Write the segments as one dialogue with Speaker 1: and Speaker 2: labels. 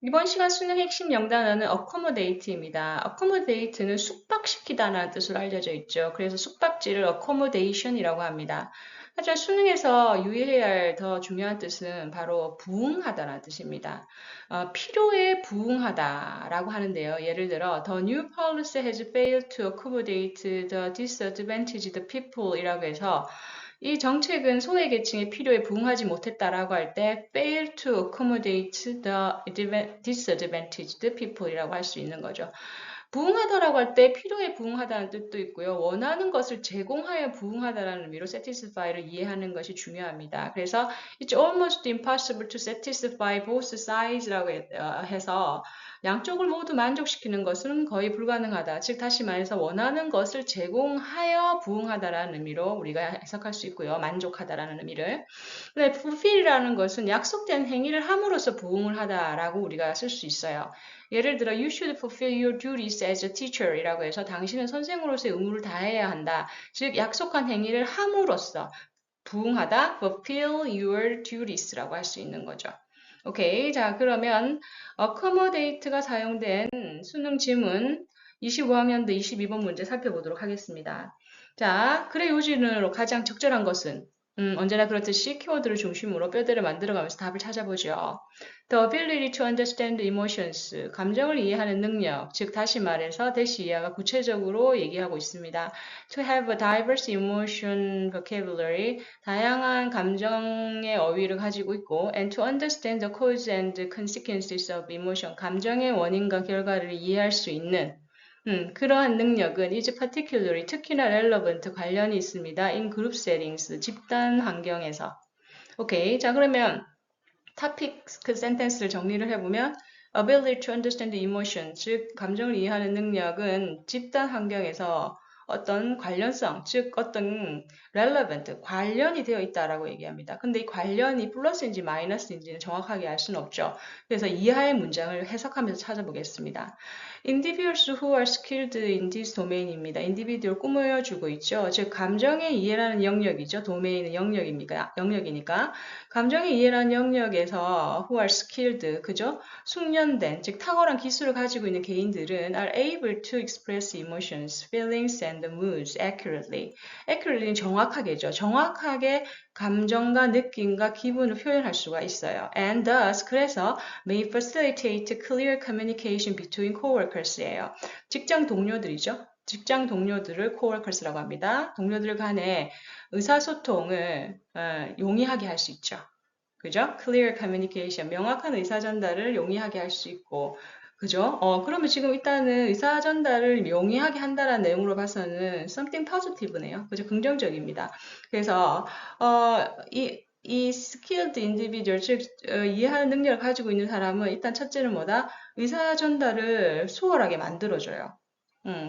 Speaker 1: 이번 시간 수능 핵심 영단어는 accommodate입니다. accommodate는 숙박시키다라는 뜻으로 알려져 있죠. 그래서 숙박지를 accommodation이라고 합니다. 하지만 수능에서 유의해야 할 더 중요한 뜻은 바로 부응하다라는 뜻입니다. 필요에 부응하다라고 하는데요. 예를 들어 The new policy has failed to accommodate the disadvantaged people 이라고 해서 이 정책은 소외계층의 필요에 부응하지 못했다라고 할 때 fail to accommodate the disadvantaged people이라고 할 수 있는 거죠. 부응하다라고 할 때 필요에 부응하다는 뜻도 있고요. 원하는 것을 제공하여 부응하다라는 의미로 satisfy를 이해하는 것이 중요합니다. 그래서 it's almost impossible to satisfy both sides라고 해서 양쪽을 모두 만족시키는 것은 거의 불가능하다. 즉 다시 말해서 원하는 것을 제공하여 부응하다라는 의미로 우리가 해석할 수 있고요. 만족하다라는 의미를. 근데 fulfill이라는 것은 약속된 행위를 함으로써 부응을 하다라고 우리가 쓸 수 있어요. 예를 들어 you should fulfill your duties as a teacher 이라고 해서 당신은 선생으로서의 의무를 다해야 한다. 즉 약속한 행위를 함으로써 부응하다, fulfill your duties라고 할 수 있는 거죠. 오케이. 자, 그러면 accommodate가 사용된 수능 지문 25학년도 22번 문제 살펴보도록 하겠습니다. 자, 그래 요지는으로 가장 적절한 것은 언제나 그렇듯이 키워드를 중심으로 뼈대를 만들어가면서 답을 찾아보죠. The ability to understand emotions, 감정을 이해하는 능력, 즉 다시 말해서 대시 이하가 구체적으로 얘기하고 있습니다. To have a diverse emotion vocabulary, 다양한 감정의 어휘를 가지고 있고 and to understand the cause and consequences of emotion, 감정의 원인과 결과를 이해할 수 있는 그러한 능력은 is particularly 특히나 relevant 관련이 있습니다. in group settings, 집단 환경에서. 오케이. 자, 그러면 topic 그 센텐스를 정리를 해보면 ability to understand emotion, 즉 감정을 이해하는 능력은 집단 환경에서 어떤 관련성, 즉 어떤 relevant, 관련이 되어 있다라고 얘기합니다. 근데 이 관련이 플러스인지 마이너스인지는 정확하게 알 수는 없죠. 그래서 이하의 문장을 해석하면서 찾아보겠습니다. Individuals who are skilled in this domain입니다. individual 꾸며주고 있죠. 즉 감정의 이해라는 영역이죠. 도메인은 영역이니까 감정의 이해라는 영역에서 who are skilled, 그죠? 숙련된, 즉 탁월한 기술을 가지고 있는 개인들은 are able to express emotions, feelings and moods accurately. accurately는 정확하게죠. 정확하게 감정과 느낌과 기분을 표현할 수가 있어요. And thus, 그래서 may facilitate clear communication between coworkers예요. 직장 동료들이죠. 직장 동료들을 coworkers라고 합니다. 동료들 간에 의사소통을 용이하게 할 수 있죠. 그죠? Clear communication, 명확한 의사전달을 용이하게 할 수 있고, 그죠? 그러면 지금 일단은 의사전달을 용이하게 한다는 내용으로 봐서는 something positive네요. 그죠? 긍정적입니다. 그래서, 이 skilled individual, 즉, 이해하는 능력을 가지고 있는 사람은 일단 첫째는 뭐다? 의사전달을 수월하게 만들어줘요.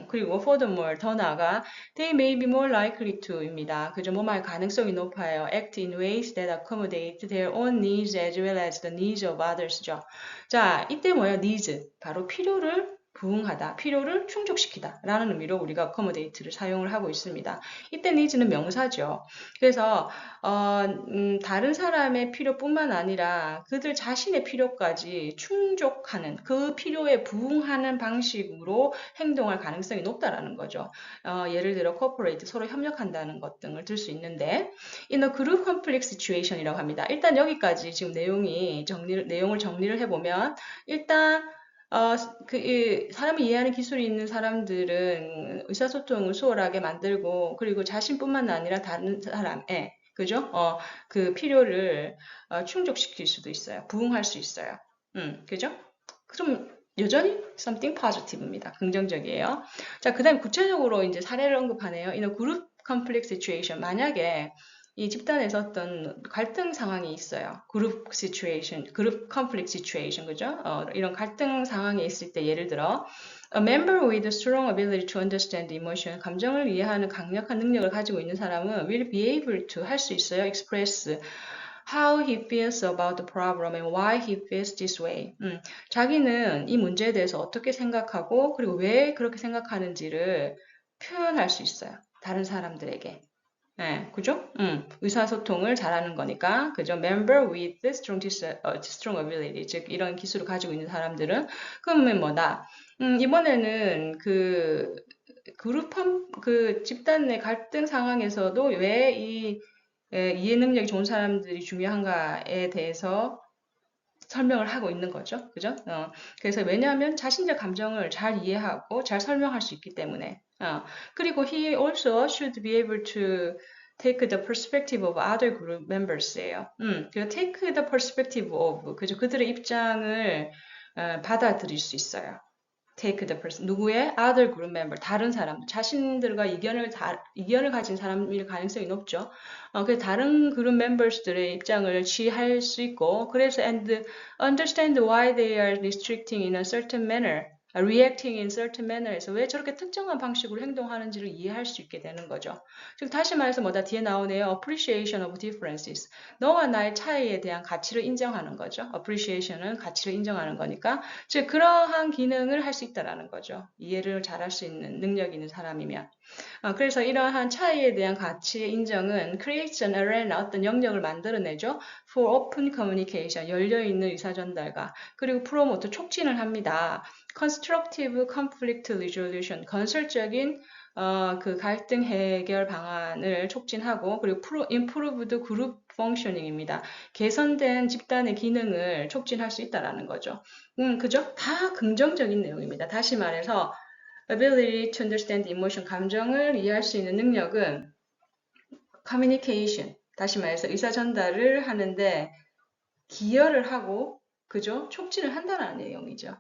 Speaker 1: 그리고 furthermore, 더 나아가 they may be more likely to입니다. 그죠? 뭐말 가능성이 높아요. act in ways that accommodate their own needs as well as the needs of others죠. 자, 이때 뭐예요? needs. 바로 필요를 부응하다, 필요를 충족시키다 라는 의미로 우리가 accommodate를 사용을 하고 있습니다. 이때 needs는 명사죠. 그래서 다른 사람의 필요뿐만 아니라 그들 자신의 필요까지 충족하는 그 필요에 부응하는 방식으로 행동할 가능성이 높다라는 거죠. 예를 들어 corporate 서로 협력한다는 것 등을 들 수 있는데 in a group conflict situation이라고 합니다. 일단 여기까지 지금 내용을 정리를 해보면 일단 사람이 이해하는 기술이 있는 사람들은 의사소통을 수월하게 만들고 그리고 자신뿐만 아니라 다른 사람의 그죠? 그 필요를 충족시킬 수도 있어요. 부응할 수 있어요. 그죠? 그럼 여전히 something positive입니다. 긍정적이에요. 자, 그 다음에 구체적으로 이제 사례를 언급하네요. In a group conflict situation. 만약에 이 집단에서 어떤 갈등 상황이 있어요. 그룹 situation, 그룹 conflict situation, 그죠? 이런 갈등 상황이 있을 때 예를 들어 A member with a strong ability to understand emotion, 감정을 이해하는 강력한 능력을 가지고 있는 사람은 will be able to 할 수 있어요. express how he feels about the problem and why he feels this way. 자기는 이 문제에 대해서 어떻게 생각하고 그리고 왜 그렇게 생각하는지를 표현할 수 있어요. 다른 사람들에게. 예, 그죠? 의사소통을 잘하는 거니까, 그죠? Member with strong ability, 즉 이런 기술을 가지고 있는 사람들은 그러면 뭐다? 이번에는 그 집단 내 갈등 상황에서도 왜 이해 능력이 좋은 사람들이 중요한가에 대해서 설명을 하고 있는 거죠. 그죠? 그래서 왜냐하면 자신의 감정을 잘 이해하고 잘 설명할 수 있기 때문에. 그리고 he also should be able to take the perspective of other group members예요. 그리고 take the perspective of, 그죠? 그들의 입장을 받아들일 수 있어요. take the person 누구의 other group member 다른 사람 자신들과 이견을 가진 사람일 가능성이 높죠. 그래서 다른 그룹 멤버스들의 입장을 지할 수 있고 그래서 and understand why they are restricting in a certain manner, reacting in certain manner에서 왜 저렇게 특정한 방식으로 행동하는지를 이해할 수 있게 되는 거죠. 즉 다시 말해서 뭐다 뒤에 나오네요. appreciation of differences. 너와 나의 차이에 대한 가치를 인정하는 거죠. appreciation은 가치를 인정하는 거니까 즉 그러한 기능을 할 수 있다라는 거죠. 이해를 잘할 수 있는 능력이 있는 사람이면. 그래서 이러한 차이에 대한 가치의 인정은 creates an arena, 어떤 영역을 만들어내죠. for open communication, 열려있는 의사전달과 그리고 promote, 촉진을 합니다. constructive conflict resolution, 건설적인 그 갈등 해결 방안을 촉진하고 그리고 improved group functioning입니다. 개선된 집단의 기능을 촉진할 수 있다라는 거죠. 그죠? 다 긍정적인 내용입니다. 다시 말해서 ability to understand emotion, 감정을 이해할 수 있는 능력은 communication, 다시 말해서 의사 전달을 하는데 기여를 하고, 그죠? 촉진을 한다는 내용이죠.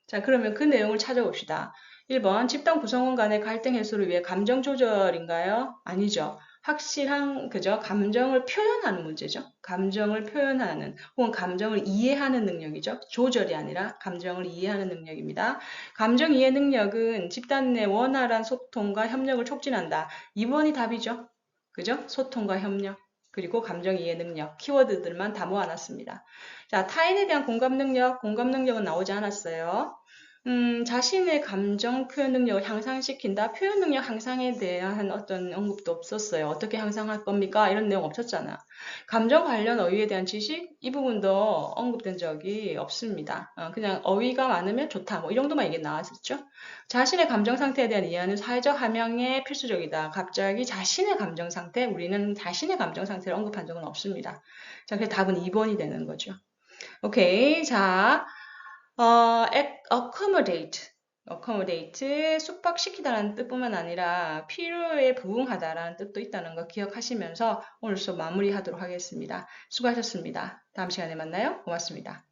Speaker 1: 자, 그러면 그 내용을 찾아봅시다. 1번, 집단 구성원 간의 갈등 해소를 위해 감정 조절인가요? 아니죠. 확실한, 그죠? 감정을 표현하는 문제죠. 감정을 표현하는, 혹은 감정을 이해하는 능력이죠. 조절이 아니라 감정을 이해하는 능력입니다. 감정 이해 능력은 집단 내 원활한 소통과 협력을 촉진한다. 2번이 답이죠. 그죠? 소통과 협력. 그리고 감정 이해 능력, 키워드들만 다 모아놨습니다. 자, 타인에 대한 공감 능력은 나오지 않았어요. 자신의 감정 표현 능력을 향상시킨다. 표현 능력 향상에 대한 어떤 언급도 없었어요. 어떻게 향상할 겁니까? 이런 내용 없었잖아. 감정 관련 어휘에 대한 지식? 이 부분도 언급된 적이 없습니다. 그냥 어휘가 많으면 좋다. 뭐 이 정도만 얘기 나왔었죠. 자신의 감정 상태에 대한 이해는 사회적 함양에 필수적이다. 갑자기 자신의 감정 상태, 우리는 자신의 감정 상태를 언급한 적은 없습니다. 자, 그래서 답은 2번이 되는 거죠. 오케이. 자, accommodate, 숙박시키다라는 뜻뿐만 아니라 필요에 부응하다라는 뜻도 있다는 거 기억하시면서 오늘 수업 마무리하도록 하겠습니다. 수고하셨습니다. 다음 시간에 만나요. 고맙습니다.